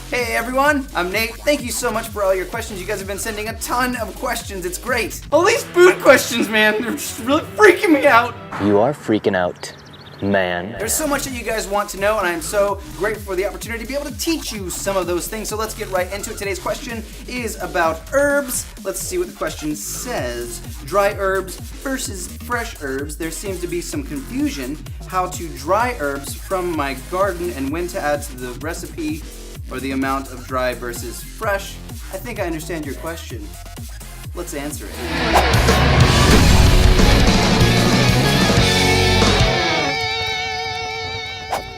Hey everyone, I'm Nate. Thank you so much for all your questions. You guys have been sending a ton of questions. It's great. All these food questions, man, they're just really freaking me out. You are freaking out, man. There's so much that you guys want to know, and I am so grateful for the opportunity to be able to teach you some of those things. So let's get right into it. Today's question is about herbs. Let's see what the question says. Dry herbs versus fresh herbs. There seems to be some confusion how to dry herbs from my garden and when to add to the recipe, or the amount of dry versus fresh. I think I understand your question. Let's answer it.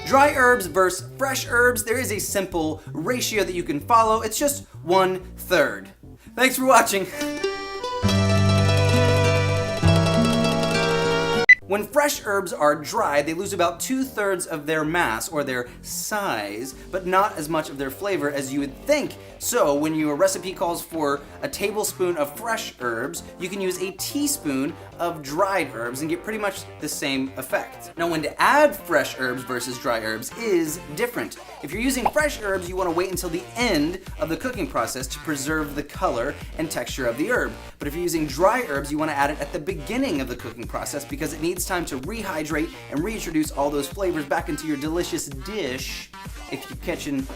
Dry herbs versus fresh herbs, there is a simple ratio that you can follow. It's just 1/3. Thanks for watching. When fresh herbs are dry, they lose about 2/3 of their mass or their size, but not as much of their flavor as you would think. So when your recipe calls for a tablespoon of fresh herbs, you can use a teaspoon of dried herbs and get pretty much the same effect. Now, when to add fresh herbs versus dry herbs is different. If you're using fresh herbs, you want to wait until the end of the cooking process to preserve the color and texture of the herb. But if you're using dry herbs, you want to add it at the beginning of the cooking process because it needs time to rehydrate and reintroduce all those flavors back into your delicious dish. If you're catching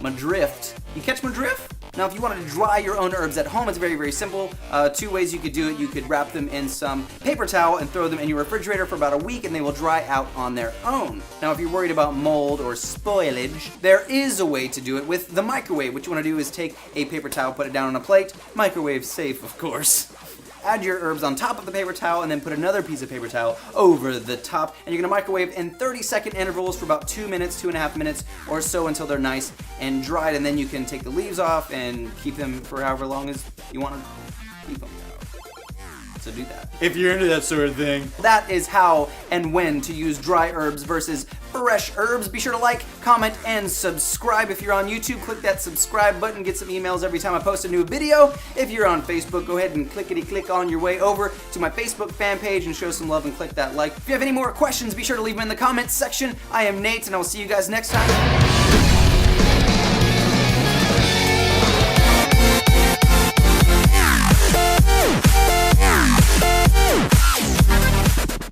my drift. You catch my drift? Now, if you wanted to dry your own herbs at home, it's very, very simple. 2 ways you could do it. You could wrap them in some paper towel and throw them in your refrigerator for about a week, and they will dry out on their own. Now, if you're worried about mold or spoilage, there is a way to do it with the microwave. What you want to do is take a paper towel, put it down on a plate, microwave safe, of course. Add your herbs on top of the paper towel and then put another piece of paper towel over the top. And you're gonna microwave in 30-second intervals for about 2 minutes, 2.5 minutes or so until they're nice and dried. And then you can take the leaves off and keep them for however long as you want to keep them. So do that. If you're into that sort of thing. That is how and when to use dry herbs versus fresh herbs. Be sure to like, comment, and subscribe. If you're on YouTube, click that subscribe button. Get some emails every time I post a new video. If you're on Facebook, go ahead and clickety-click on your way over to my Facebook fan page and show some love and click that like. If you have any more questions, be sure to leave them in the comments section. I am Nate, and I will see you guys next time.